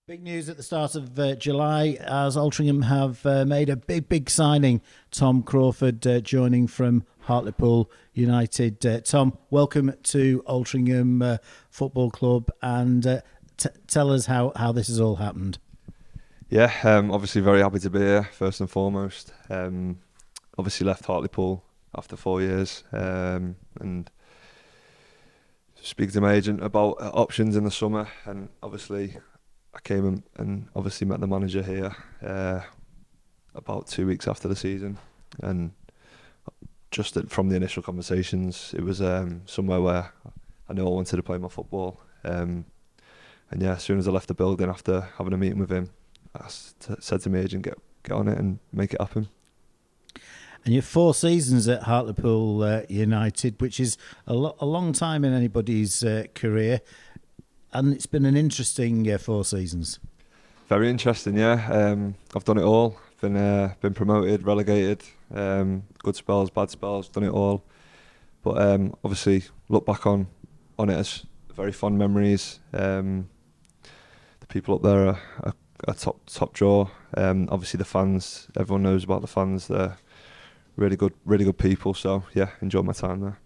Big news at the start of July as Altrincham have made a big signing. Tom Crawford joining from Hartlepool United. Tom, welcome to Altrincham Football Club and tell us how this has all happened. Yeah, obviously very happy to be here, first and foremost. Obviously left Hartlepool after 4 years and speak to my agent about options in the summer, and obviously I came and obviously met the manager here about 2 weeks after the season, and just from the initial conversations, it was somewhere where I knew I wanted to play my football. And yeah, as soon as I left the building after having a meeting with him, I said to my agent, get on it and make it happen. And you're 4 seasons at Hartlepool United, which is a long time in anybody's career. And it's been an interesting 4 seasons. Very interesting, yeah. I've done it all. Been promoted, relegated, good spells, bad spells, done it all. But obviously look back on it as very fond memories. The people up there are top draw. Obviously the fans, everyone knows about the fans. They're really good people. So yeah, enjoyed my time there.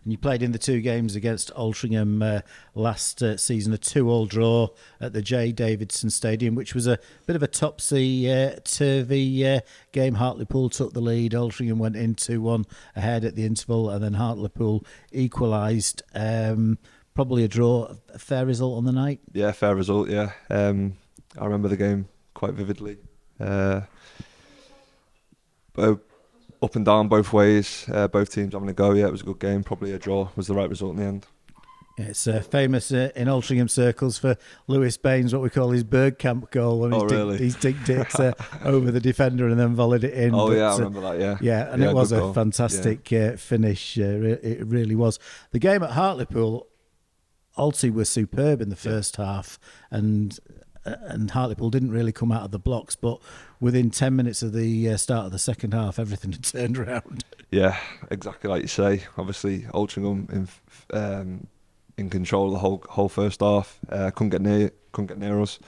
And you played in the 2 games against Altrincham last season, a 2-2 draw at the J. Davidson Stadium, which was a bit of a topsy-turvy game. Hartlepool took the lead, Altrincham went in 2-1 ahead at the interval, and then Hartlepool equalised. Probably a draw, a fair result on the night? Yeah, fair result, yeah. I remember the game quite vividly. Up and down both ways, both teams having a go. Yeah, it was a good game. Probably a draw was the right result in the end. It's famous in Altrincham circles for Lewis Baines, what we call his Bergkamp goal, when he's digged it over the defender and then volleyed it in. Oh, but, I remember that, yeah. Yeah, and it was a fantastic finish. It really was. The game at Hartlepool, Alty was superb in the first half, and Hartlepool didn't really come out of the blocks, but within 10 minutes of the start of the second half, everything had turned around. Yeah, exactly like you say. Obviously, Altrincham in control of the whole first half. Couldn't get near us.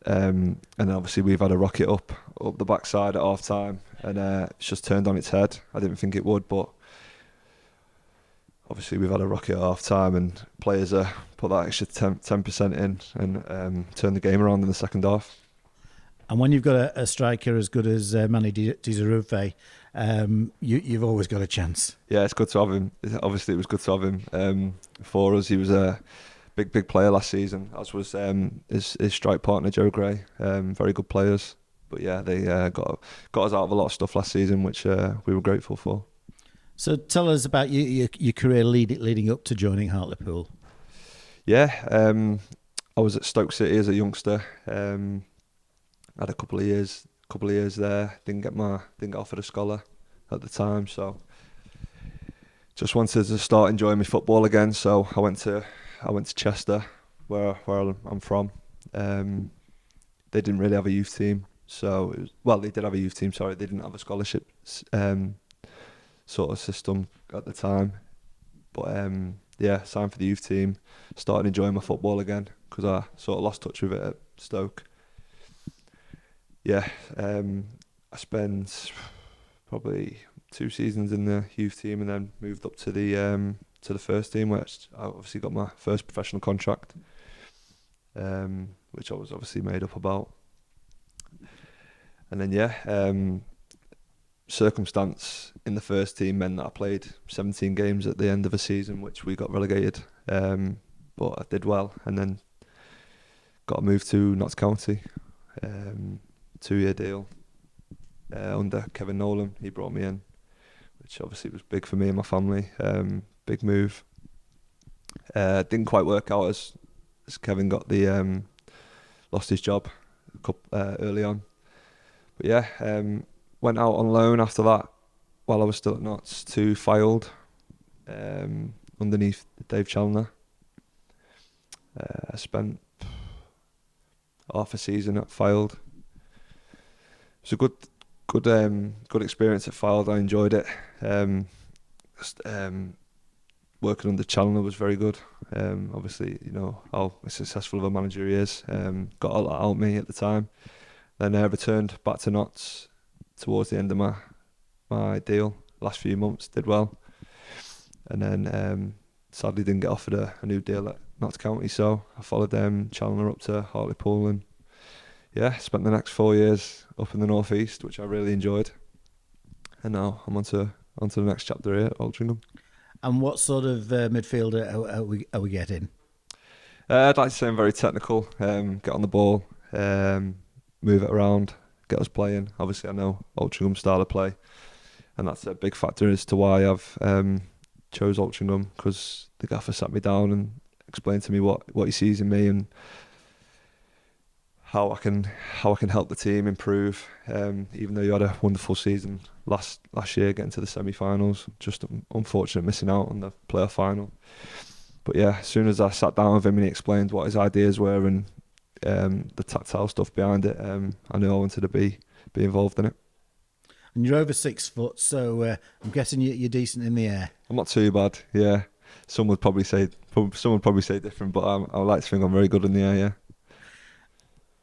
And then obviously we've had a rocket up the backside at half time, and it's just turned on its head. I didn't think it would, but obviously we've had a rocket at half time, and players put that extra 10% in and turned the game around in the second half. And when you've got a striker as good as Manny Deru, you've always got a chance. Yeah, it's good to have him. Obviously, it was good to have him for us. He was a big player last season, as was his strike partner Joe Gray. Very good players. But yeah, they got us out of a lot of stuff last season, which we were grateful for. So tell us about your career leading up to joining Hartlepool. Yeah, I was at Stoke City as a youngster. Had a couple of years there. Didn't get offered a scholar at the time, so just wanted to start enjoying my football again. So I went to Chester, where I'm from. They didn't really have a youth team, so they did have a youth team. Sorry, they didn't have a scholarship sort of system at the time. But signed for the youth team. Started enjoying my football again because I sort of lost touch with it at Stoke. Yeah, I spent probably 2 seasons in the youth team and then moved up to the first team, where I obviously got my first professional contract, which I was obviously made up about. And then circumstance in the first team meant that I played 17 games at the end of a season, which we got relegated. But I did well, and then got a move to Notts County. 2-year deal under Kevin Nolan. He brought me in, which obviously was big for me and my family. Big move. Didn't quite work out as Kevin got lost his job early on. But yeah, went out on loan after that while I was still at Notts to Fylde, underneath Dave Challoner. I spent half a season at Fylde. It was a good experience at Fylde. I enjoyed it. working under Challoner was very good. Obviously, you know how successful of a manager he is. Got a lot out of me at the time. Then I returned back to Notts towards the end of my deal. Last few months did well, and then sadly didn't get offered a new deal at Notts County. So I followed Challoner up to Harleypool, and yeah, spent the next 4 years up in the North East, which I really enjoyed. And now I'm onto the next chapter here at Altrincham. And what sort of midfielder are we getting? I'd like to say I'm very technical. Get on the ball, move it around, get us playing. Obviously, I know Altringham's style of play, and that's a big factor as to why I've chose Altrincham, because the gaffer sat me down and explained to me what he sees in me and how I can help the team improve. Even though you had a wonderful season last year, getting to the semi-finals, just unfortunate missing out on the playoff final. But yeah, as soon as I sat down with him and he explained what his ideas were and the tactile stuff behind it, I knew I wanted to be involved in it. And you're over 6 foot, so I'm guessing you're decent in the air. I'm not too bad. Yeah, some would probably say different, but I like to think I'm very good in the air. Yeah.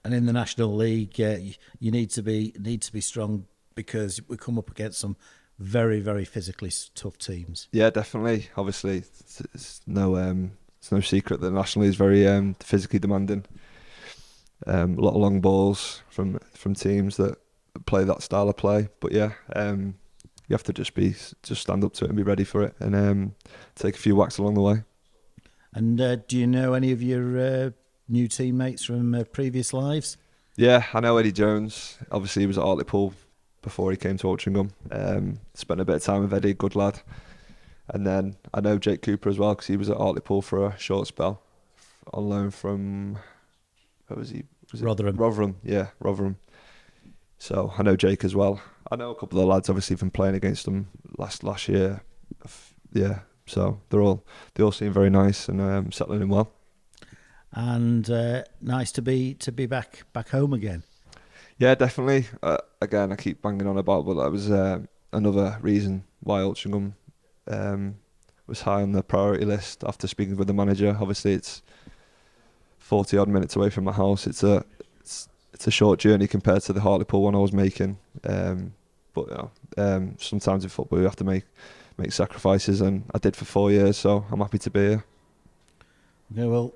And in the National League, you need to be strong, because we come up against some very, very physically tough teams. Yeah, definitely. Obviously, it's no secret that the National League is very physically demanding. A lot of long balls from teams that play that style of play. But yeah, you have to just stand up to it and be ready for it, and take a few whacks along the way. And do you know any of your new teammates from previous lives? Yeah, I know Eddie Jones. Obviously, he was at Hartlepool before he came to Altrincham. Spent a bit of time with Eddie, good lad. And then I know Jake Cooper as well, because he was at Hartlepool for a short spell on loan from, where was he? Rotherham. Rotherham, yeah, Rotherham. So I know Jake as well. I know a couple of the lads, obviously, from playing against them last year. Yeah, so they all seem very nice and settling in well. And nice to be back home again. Yeah, definitely. Again, I keep banging on about, but that was another reason why Altrincham was high on the priority list after speaking with the manager. Obviously, it's 40 odd minutes away from my house. It's a short journey compared to the Hartlepool one I was making. But you know, sometimes in football you have to make sacrifices, and I did for 4 years, so I'm happy to be here. Yeah, well,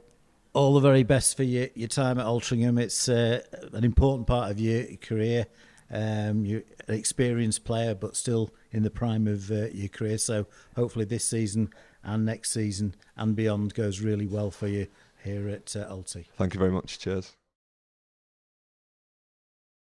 all the very best for your time at Altrincham. It's an important part of your career. You're an experienced player, but still in the prime of your career. So hopefully this season and next season and beyond goes really well for you here at Alty. Thank you very much. Cheers.